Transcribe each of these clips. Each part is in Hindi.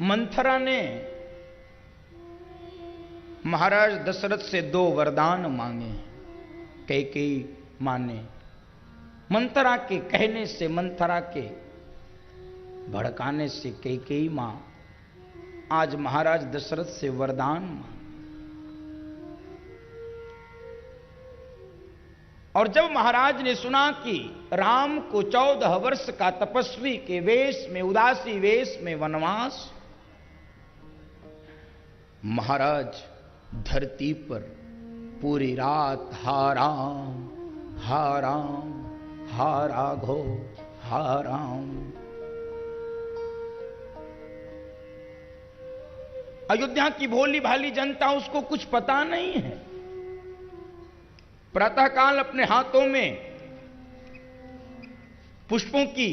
मंथरा ने महाराज दशरथ से 2 वरदान मांगे। कैकेयी मां ने मंथरा के कहने से, मंथरा के भड़काने से कैकेयी मां आज महाराज दशरथ से वरदान मांगे। और जब महाराज ने सुना कि राम को 14 वर्ष का तपस्वी के वेश में, उदासी वेश में वनवास, महाराज धरती पर पूरी रात हा राम हा राम हा राघो हा राम। अयोध्या की भोली भाली जनता, उसको कुछ पता नहीं है। प्रातःकाल अपने हाथों में पुष्पों की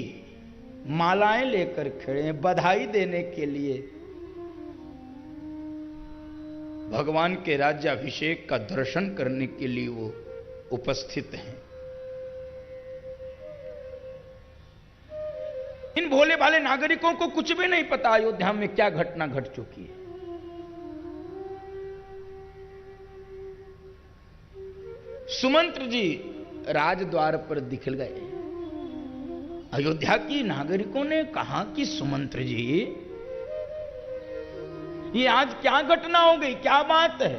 मालाएं लेकर खड़े हैं, बधाई देने के लिए, भगवान के राज्याभिषेक का दर्शन करने के लिए वो उपस्थित हैं। इन भोले भाले नागरिकों को कुछ भी नहीं पता अयोध्या में क्या घटना घट चुकी है। सुमंत्र जी राजद्वार पर दिखल गए। अयोध्या की नागरिकों ने कहा कि सुमंत्र जी, ये आज क्या घटना हो गई, क्या बात है?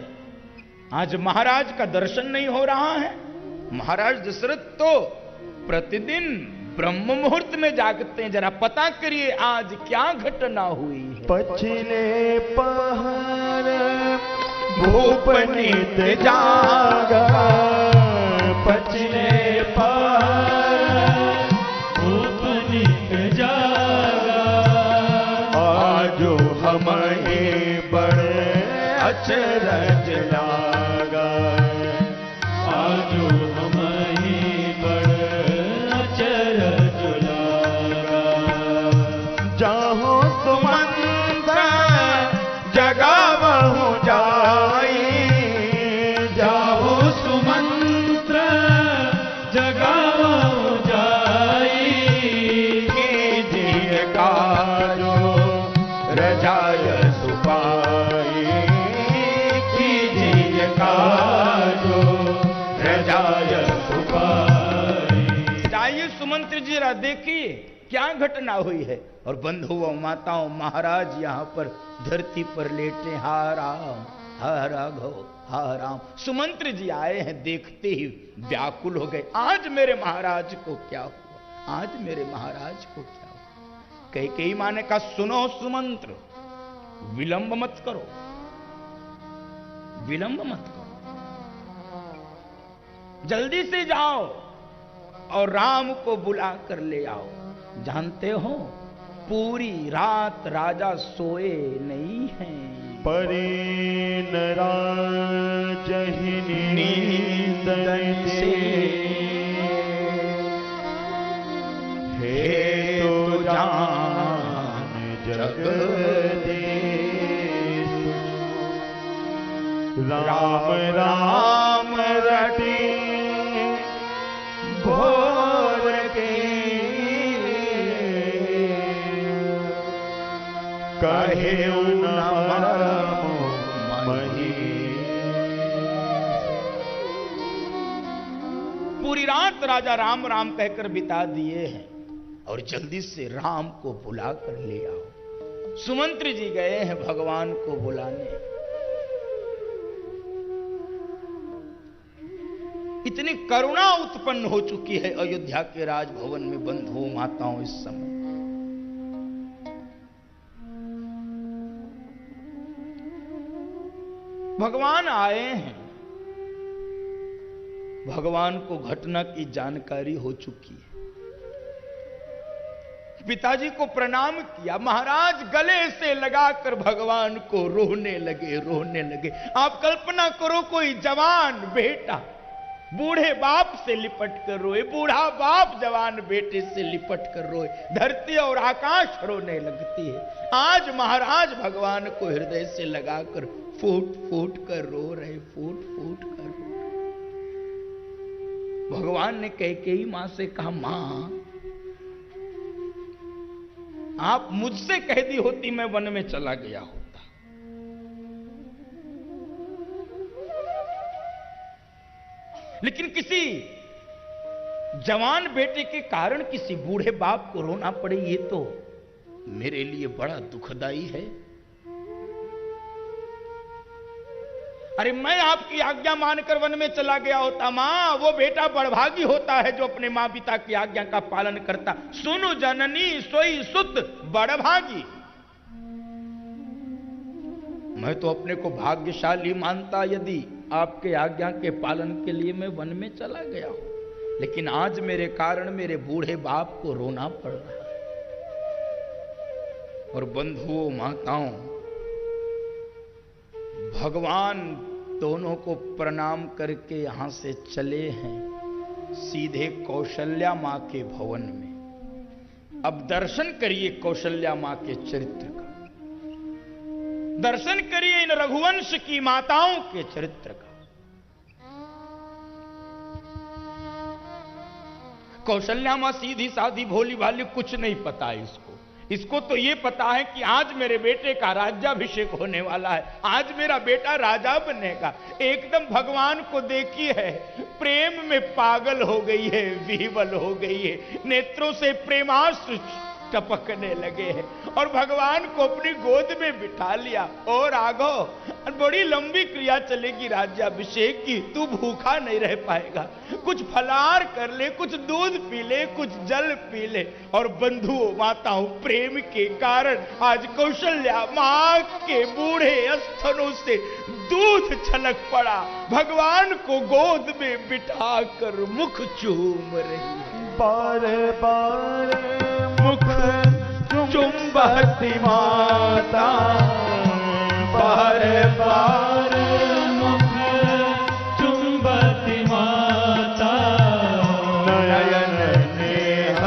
आज महाराज का दर्शन नहीं हो रहा है। महाराज दशरथ तो प्रतिदिन ब्रह्म मुहूर्त में जागते हैं, जरा पता करिए आज क्या घटना हुई है। पछले पहर भूपनित जागा, पछले पहर भूपनित जागा, आजो हमें बड़े अचरज लागा, आजो हमें बड़े अचरज लागा। जाहो सुमंत्र जगावहु जाई, जाहो सुमंत्र जगावहु जाई, कीजिए काजो रजाय सुपाई, कीजिए काजो रजाय सुपाई। जाइए सुमंत्र जी, जरा देखिए क्या घटना हुई है। और बंधुओं माताओं महाराज यहां पर धरती पर लेटे, हा राम हा राघव हा राम। सुमंत्र जी आए हैं, देखते ही व्याकुल हो गए। आज मेरे महाराज को क्या हुआ, आज मेरे महाराज को क्या हुआ? कैकेयी मां ने कहा, सुनो सुमंत्र, विलंब मत करो, विलंब मत करो, जल्दी से जाओ और राम को बुला कर ले आओ। जानते हो पूरी रात राजा सोए नहीं हैं। परीन राजहि नींद से, हे तो जान जगदीश, राम राम रटी भोर के, कहे न मरम मही। पूरी रात राजा राम राम कहकर बिता दिए हैं और जल्दी से राम को बुला कर ले आओ। सुमंत्र जी गए हैं भगवान को बुलाने। इतनी करुणा उत्पन्न हो चुकी है अयोध्या के राजभवन में बंधुओं माताओं इस समय। भगवान आए हैं, भगवान को घटना की जानकारी हो चुकी है। पिताजी को प्रणाम किया, महाराज गले से लगाकर भगवान को रोने लगे, रोने लगे। आप कल्पना करो कोई जवान बेटा बूढ़े बाप से लिपट कर रोए, बूढ़ा बाप जवान बेटे से लिपट कर रोए, धरती और आकाश रोने लगती है। आज महाराज भगवान को हृदय से लगाकर फूट फूट कर रो रहे, फूट फूट कर रो रहे। भगवान ने कैकेयी मां से कहा, मां आप मुझसे कह दी होती मैं वन में चला गया होता। लेकिन किसी जवान बेटे के कारण किसी बूढ़े बाप को रोना पड़े, ये तो मेरे लिए बड़ा दुखदाई है। अरे मैं आपकी आज्ञा मानकर वन में चला गया होता मां, वो बेटा बड़भागी होता है जो अपने मां पिता की आज्ञा का पालन करता। सुनु जननी सोई सुत बड़भागी। मैं तो अपने को भाग्यशाली मानता यदि आपके आज्ञा के पालन के लिए मैं वन में चला गया हूं, लेकिन आज मेरे कारण मेरे बूढ़े बाप को रोना पड़ रहा है। और बंधुओं माताओं, भगवान दोनों को प्रणाम करके यहां से चले हैं सीधे कौशल्या मां के भवन में। अब दर्शन करिए कौशल्या मां के चरित्र का, दर्शन करिए इन रघुवंश की माताओं के चरित्र का। कौशल्या मां सीधी साधी भोली भाली, कुछ नहीं पता है इसको तो ये पता है कि आज मेरे बेटे का राज्याभिषेक होने वाला है, आज मेरा बेटा राजा बनेगा। एकदम भगवान को देखी है, प्रेम में पागल हो गई है, विह्वल हो गई है, नेत्रों से प्रेमाश्रु टपकने लगे हैं और भगवान को अपनी गोद में बिठा लिया। और राघव, बड़ी लंबी क्रिया चलेगी राज्याभिषेक की, तू भूखा नहीं रह पाएगा, कुछ फलाहार कर ले, कुछ दूध पी ले, कुछ जल पी ले। और बंधुओं माताओं, प्रेम के कारण आज कौशल्या मां के बूढ़े स्तनों से दूध छलक पड़ा, भगवान को गोद में बिठाकर मुख चूम रही है। बार बार मुख चुंबती माता, बार बार मुख चुंबती माता, नयन नेह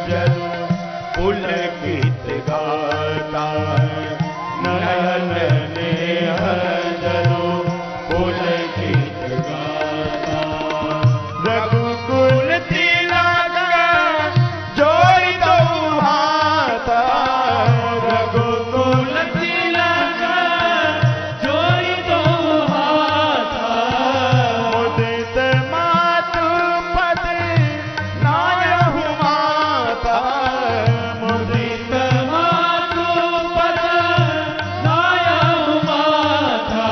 जल पुलकित गाता, नयन नेह जल पुलकित गाता। रघुकुल तिलक जोड़ी दो माता, रघुकुल तिलक जोड़ी दो माता, मुदित मातु पद नायहु माता, मुदित मातु पद नायहु माता।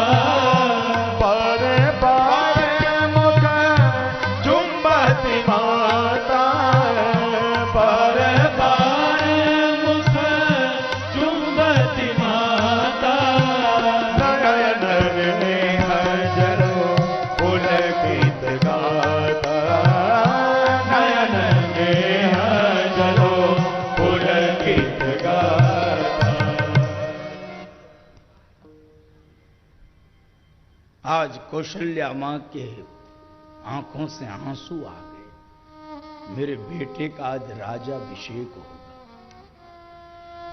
पर बार मुख चुंबती माता, पर बार मुख चुंबती माता, नयन नेह जलो पुलकित गाता, नयन नेह जलो पुलकित गाता। आज कौशल्या मां के आंखों से आंसू आ गए, मेरे बेटे का आज राज्याभिषेक होगा।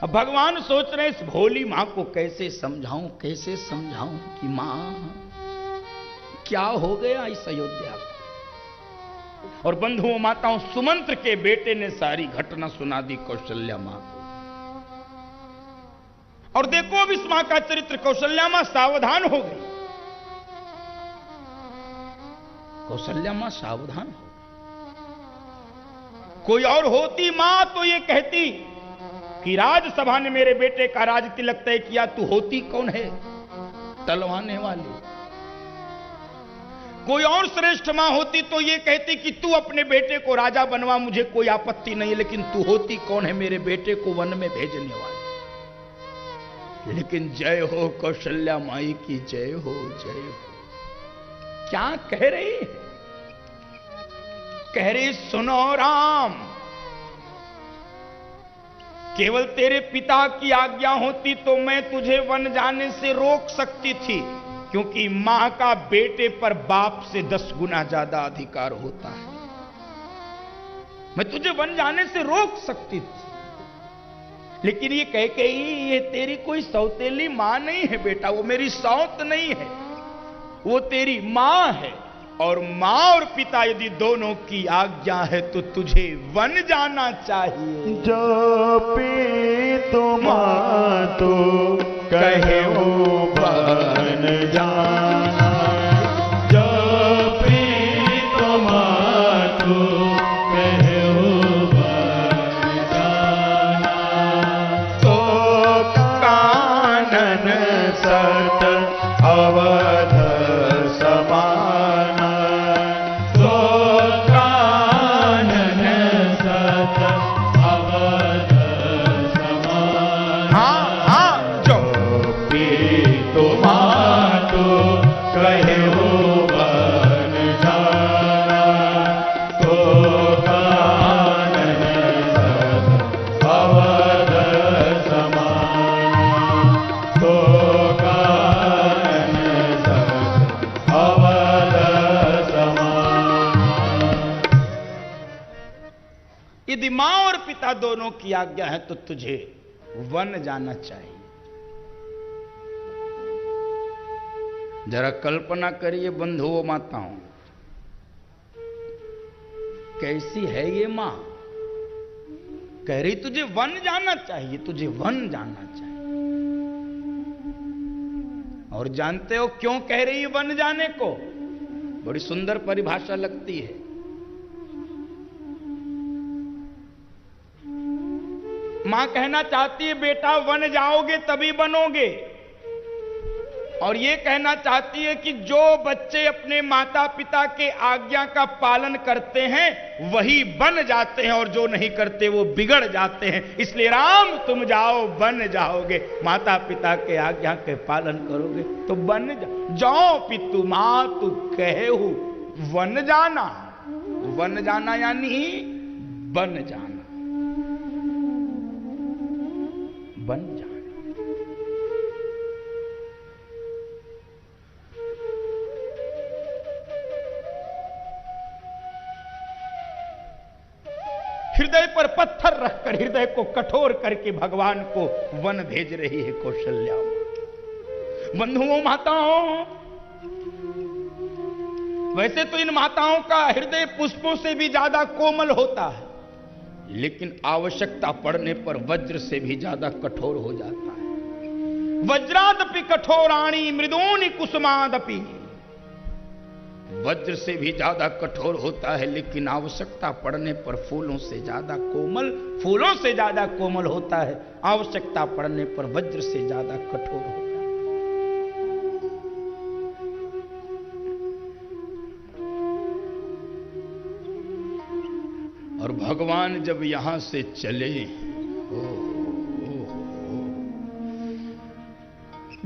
अब भगवान सोच रहे इस भोली मां को कैसे समझाऊं कि मां क्या हो गया इस अयोध्या को। और बंधुओं माताओं, सुमंत्र के बेटे ने सारी घटना सुना दी कौशल्या मां को। और देखो अब इस मां का चरित्र, कौशल्या मां सावधान हो गई, कौशल्या मां सावधान हो गई। कोई और होती मां तो ये कहती कि राजसभा ने मेरे बेटे का राज तिलक तय किया, तू होती कौन है टलवाने वाली। कोई और श्रेष्ठ मां होती तो ये कहती कि तू अपने बेटे को राजा बनवा, मुझे कोई आपत्ति नहीं, लेकिन तू होती कौन है मेरे बेटे को वन में भेजने वाली। लेकिन जय हो कौशल्या माई की, जय हो जय हो। क्या कह रही है? कह रही सुनो राम, केवल तेरे पिता की आज्ञा होती तो मैं तुझे वन जाने से रोक सकती थी, क्योंकि मां का बेटे पर बाप से 10 गुना ज्यादा अधिकार होता है। मैं तुझे वन जाने से रोक सकती थी, लेकिन ये कह के ये तेरी कोई सौतेली मां नहीं है बेटा, वो मेरी सौत नहीं है, वो तेरी मां है। और मां और पिता यदि दोनों की आज्ञा है तो तुझे वन जाना चाहिए। जो पीत तुम तो कहे बन जाना, जो प्रीतम तो कहे बन जाना, तो कानन सत अवध समाना, तो कानन सत अवध समाना। हाँ जो तुम तो कहे बन जाना, तो कानन सत अवध समाना, तो कानन सत अवध समाना। यदि मां और पिता दोनों की आज्ञा है तो तुझे वन जाना चाहिए। जरा कल्पना करिए बंधुओं माताओं, कैसी है ये मां, कह रही तुझे वन जाना चाहिए, तुझे वन जाना चाहिए। और जानते हो क्यों कह रही है वन जाने को? बड़ी सुंदर परिभाषा लगती है। मां कहना चाहती है बेटा वन जाओगे तभी बनोगे, और ये कहना चाहती है कि जो बच्चे अपने माता पिता के आज्ञा का पालन करते हैं वही बन जाते हैं, और जो नहीं करते वो बिगड़ जाते हैं। इसलिए राम तुम जाओ बन जाओगे, माता पिता के आज्ञा के पालन करोगे तो बन जाओ। पितु मातु कहेहु वन जाना, वन जाना यानी बन जाना, बन जाना। हृदय पर पत्थर रखकर, हृदय को कठोर करके भगवान को वन भेज रही है कौशल्या। बंधुओं माताओं, वैसे तो इन माताओं का हृदय पुष्पों से भी ज्यादा कोमल होता है, लेकिन आवश्यकता पड़ने पर वज्र से भी ज्यादा कठोर हो जाता है। वज्रादपि कठोराणी मृदूनि कुसुमादपि, वज्र से भी ज्यादा कठोर होता है, लेकिन आवश्यकता पड़ने पर फूलों से ज्यादा कोमल, फूलों से ज्यादा कोमल होता है, आवश्यकता पड़ने पर वज्र से ज्यादा कठोर होता है। और भगवान जब यहां से चले,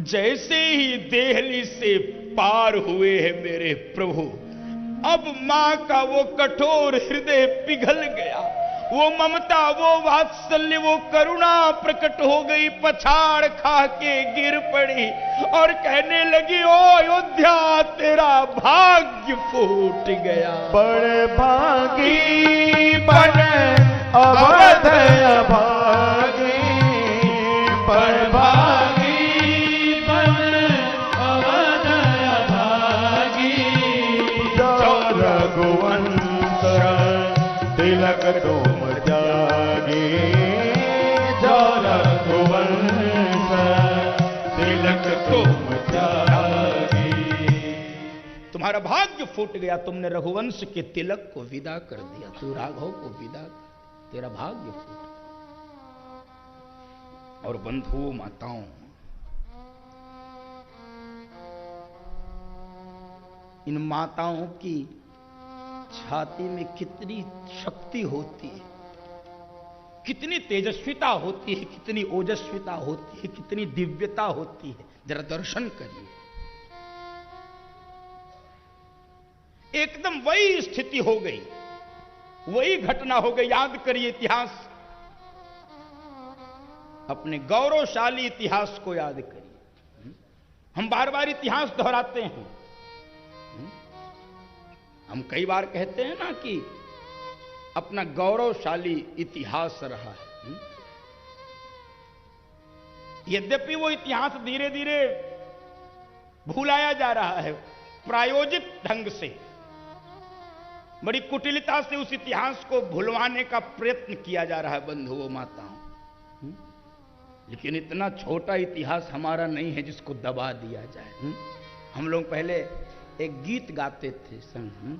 जैसे ही देहली से पार हुए हैं मेरे प्रभु, अब मां का वो कठोर हृदय पिघल गया, वो ममता, वो वात्सल्य, वो करुणा प्रकट हो गई, पछाड़ खा के गिर पड़ी और कहने लगी, ओ अयोध्या तेरा भाग्य फूट गया। बड़ भागी बन अवध भागी, बड़ भागी बन अवध भागी, जो रघुवंश तिलक तुम जागी, जो रघुवंश तिलक तुम जागी। तुम्हारा भाग्य फूट गया, तुमने रघुवंश के तिलक को विदा कर दिया, तू राघव को विदा कर, तेरा भाग्य फूट। और बंधुओं माताओं, इन माताओं की छाती में कितनी शक्ति होती है, कितनी तेजस्विता होती है, कितनी ओजस्विता होती है, कितनी दिव्यता होती है, जरा दर्शन करिए। एकदम वही स्थिति हो गई, वही घटना हो गई। याद करिए इतिहास, अपने गौरवशाली इतिहास को याद करिए। हम बार बार इतिहास दोहराते हैं, हम कई बार कहते हैं ना कि अपना गौरवशाली इतिहास रहा है। यद्यपि वो इतिहास धीरे धीरे भुलाया जा रहा है, प्रायोजित ढंग से, बड़ी कुटिलता से उस इतिहास को भुलवाने का प्रयत्न किया जा रहा है बंधुओं माताओं। लेकिन इतना छोटा इतिहास हमारा नहीं है जिसको दबा दिया जाए। हम लोग पहले एक गीत गाते थे संग,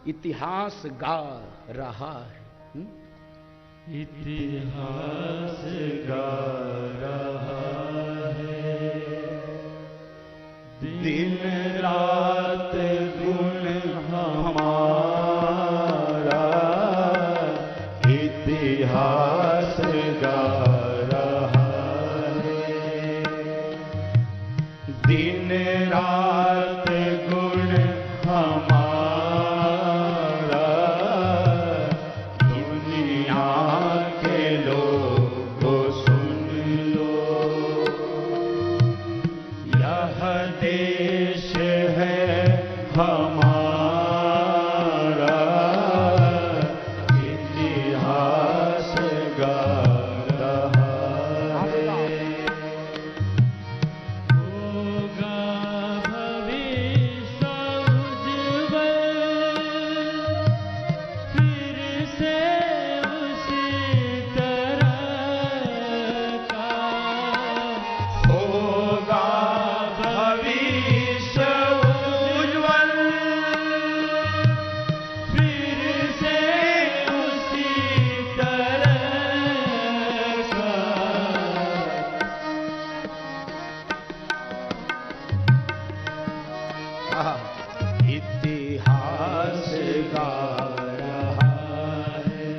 इतिहास गा रहा है, इतिहास गा रहा है, दिन रात गुण हमारा, इतिहास गा रहा है, दिन रात गुण हमारा, दुनिया के लोगों सुन लो, यह देश है हमारा, इतिहास गा रहा है। होगा भविष्य उज्ज्वल, फिर से उसी तरह का, होगा भविष्य उज्ज्वल, फिर से उसी तरह का। इतिहास गा रहा है,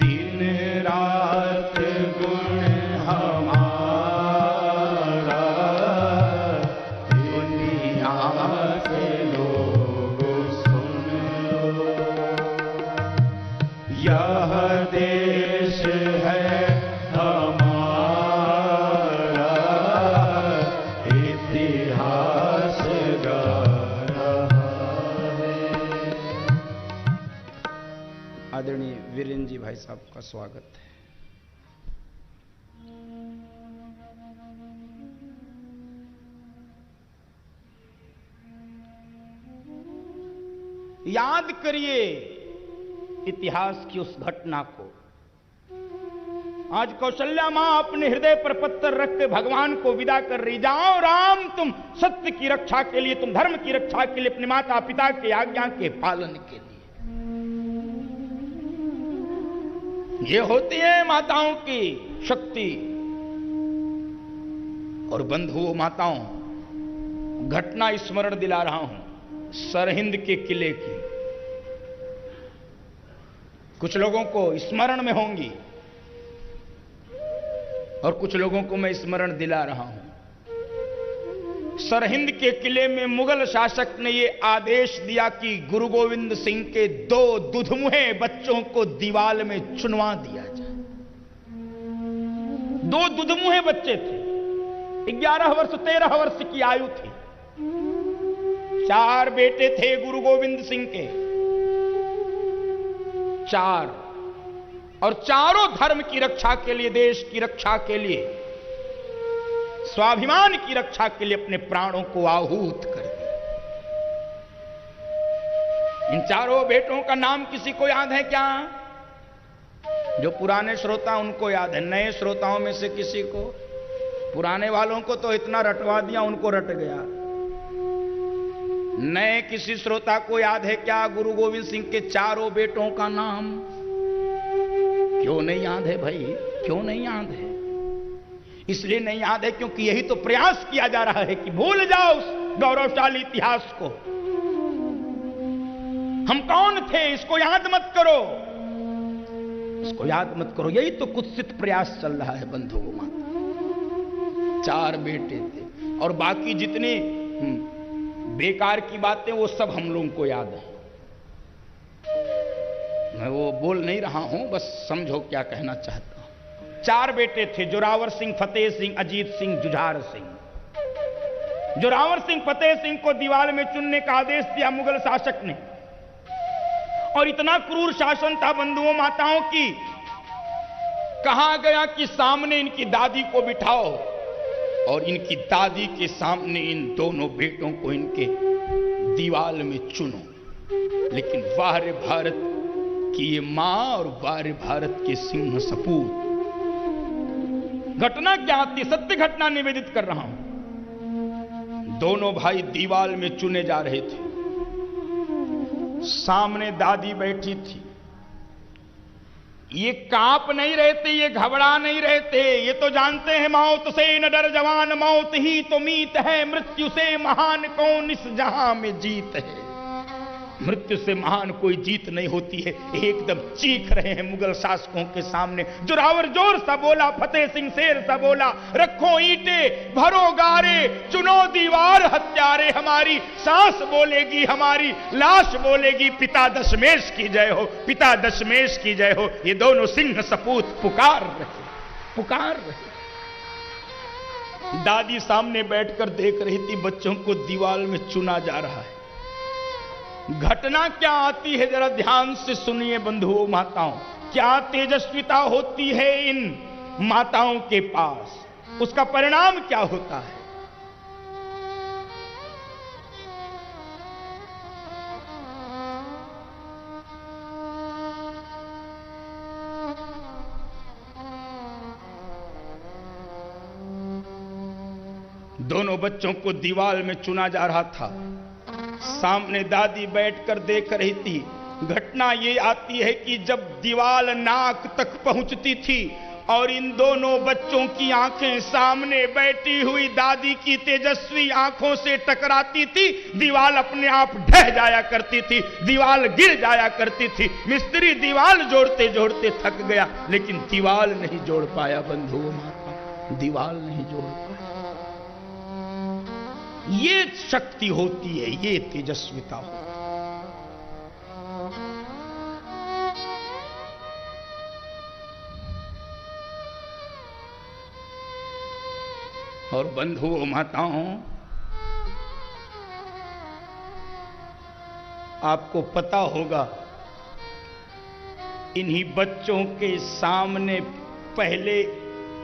दिन रात गुण हमारा, दुनिया के लोग सुन लो, यह देश है हमारा, इतिहास गा रहा है। आदरणीय वीरेंद्र जी भाई साहब का स्वागत है। याद करिए इतिहास की उस घटना को। आज कौशल्या मां अपने हृदय पर पत्थर रख के भगवान को विदा कर रही, जाओ राम तुम सत्य की रक्षा के लिए, तुम धर्म की रक्षा के लिए, अपने माता पिता की आज्ञा के पालन के लिए। ये होती है माताओं की शक्ति। और बंधुओं माताओं, घटना स्मरण दिला रहा हूं सरहिंद के किले की। कुछ लोगों को स्मरण में होंगी और कुछ लोगों को मैं स्मरण दिला रहा हूं। सरहिंद के किले में मुगल शासक ने यह आदेश दिया कि गुरु गोविंद सिंह के 2 दुधमुहे बच्चों को दीवाल में चुनवा दिया जाए। 2 दुधमुहे बच्चे थे, 11 वर्ष 13 वर्ष की आयु थी। 4 बेटे थे गुरु गोविंद सिंह के, 4, और चारों धर्म की रक्षा के लिए, देश की रक्षा के लिए, स्वाभिमान की रक्षा के लिए अपने प्राणों को आहूत कर दिया। इन चारों बेटों का नाम किसी को याद है क्या? जो पुराने श्रोता उनको याद है, नए श्रोताओं में से किसी को? पुराने वालों को तो इतना रटवा दिया, उनको रट गया। नए किसी श्रोता को याद है क्या गुरु गोविंद सिंह के चारों बेटों का नाम? क्यों नहीं याद है भाई, क्यों नहीं याद है? इसलिए नहीं याद है क्योंकि यही तो प्रयास किया जा रहा है कि भूल जाओ उस गौरवशाली इतिहास को। हम कौन थे इसको याद मत करो, इसको याद मत करो। यही तो कुत्सित प्रयास चल रहा है बंधुओं माता। 4 बेटे थे और बाकी जितने बेकार की बातें वो सब हम लोगों को याद है। मैं वो बोल नहीं रहा हूं, बस समझो क्या कहना चाहता हूं। 4 बेटे थे, जोरावर सिंह, फतेह सिंह, अजीत सिंह, जुझार सिंह। जोरावर सिंह फतेह सिंह को दीवार में चुनने का आदेश दिया मुगल शासक ने। और इतना क्रूर शासन था बंधुओं माताओं की, कहा गया कि सामने इनकी दादी को बिठाओ और इनकी दादी के सामने इन दोनों बेटों को इनके दीवाल में चुनो। लेकिन वार्य भारत की ये मां और वार्य भारत के सिंह सपूत घटना क्या आती, सत्य घटना निवेदित कर रहा हूं। दोनों भाई दीवाल में चुने जा रहे थे। सामने दादी बैठी थी। ये कांप नहीं रहते, ये घबरा नहीं रहते, ये तो जानते हैं मौत से न डर जवान, मौत ही तो मीत है, मृत्यु से महान कौन इस जहां में जीत है। मृत्यु से महान कोई जीत नहीं होती है। एकदम चीख रहे हैं मुगल शासकों के सामने। जोरावर जोर सा बोला, फतेह सिंह शेर सा बोला, रखो ईंटें भरो गारे, चुनो दीवार हत्यारे हमारी, सांस बोलेगी हमारी, लाश बोलेगी पिता दशमेश की जय हो, पिता दशमेश की जय हो। ये दोनों सिंह सपूत पुकार रहे। दादी सामने बैठकर देख रही थी, बच्चों को दीवार में चुना जा रहा है। घटना क्या आती है जरा ध्यान से सुनिए बंधुओं माताओं। क्या तेजस्विता होती है इन माताओं के पास, उसका परिणाम क्या होता है। दोनों बच्चों को दीवार में चुना जा रहा था। सामने दादी बैठकर देख रही थी। घटना ये आती है कि जब दीवार नाक तक पहुंचती थी और इन दोनों बच्चों की आंखें सामने बैठी हुई दादी की तेजस्वी आंखों से टकराती थी, दीवार अपने आप ढह जाया करती थी, दीवार गिर जाया करती थी। मिस्त्री दीवार जोड़ते जोड़ते थक गया, लेकिन दीवार नहीं जोड़ पाया बंधुओं माता, दीवार नहीं जोड़ पाया। ये शक्ति होती है, ये तेजस्विता होती है। और बंधुओं माताओं, आपको पता होगा इन्हीं बच्चों के सामने पहले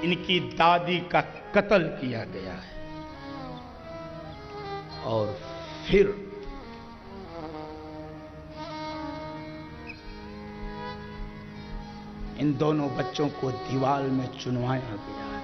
इनकी दादी का कत्ल किया गया है और फिर इन दोनों बच्चों को दीवार में चुनवाया गया है।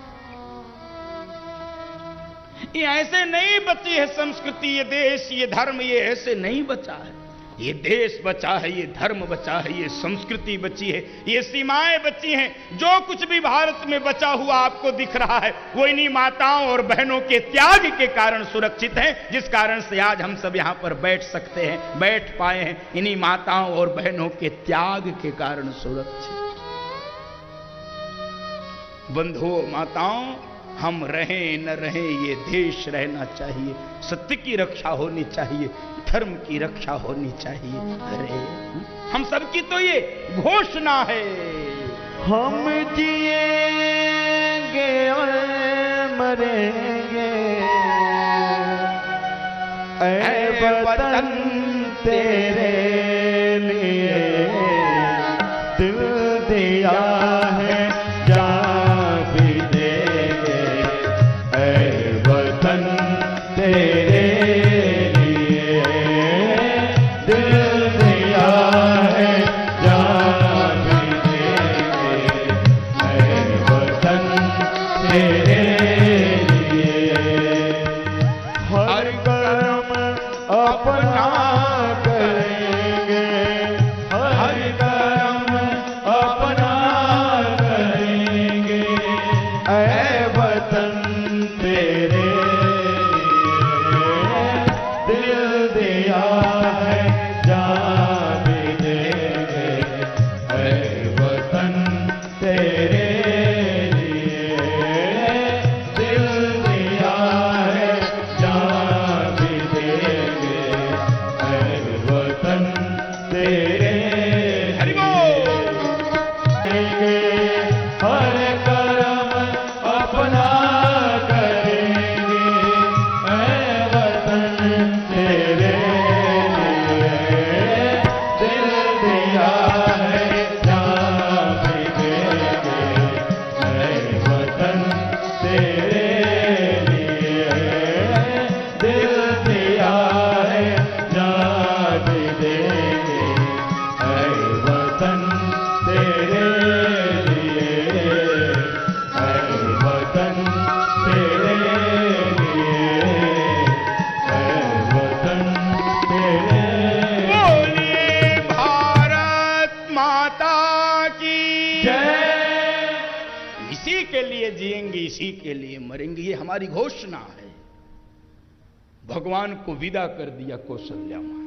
ये ऐसे नहीं बची है संस्कृति, ये देश, ये धर्म, ये ऐसे नहीं बचा है। ये देश बचा है, ये धर्म बचा है, ये संस्कृति बची है, ये सीमाएं बची हैं। जो कुछ भी भारत में बचा हुआ आपको दिख रहा है, वो इन्हीं माताओं और बहनों के त्याग के कारण सुरक्षित है, जिस कारण से आज हम सब यहां पर बैठ सकते हैं, बैठ पाए हैं। इन्हीं माताओं और बहनों के त्याग के कारण सुरक्षित। बंधुओं माताओं, हम रहें न रहें, ये देश रहना चाहिए। सत्य की रक्षा होनी चाहिए, धर्म की रक्षा होनी चाहिए। अरे हम सबकी तो ये घोषणा है। हम जिएंगे और मरेंगे, ऐ वतन तेरे लिए दिल दिया है, जान भी देंगे, ऐ वतन तेरे लिए दिल दिया है, जान भी देंगे, ऐ वतन तेरे लिए। हर कर्म अपना करेंगे, हर कर्म अपना करेंगे, ऐ वतन तेरे दिल दिया है, जान भी देंगे, ऐ वतन तेरे लिए की जय। इसी के लिए जिएंगे, इसी के लिए मरेंगे, ये हमारी घोषणा है। भगवान को विदा कर दिया कौशल्या मां।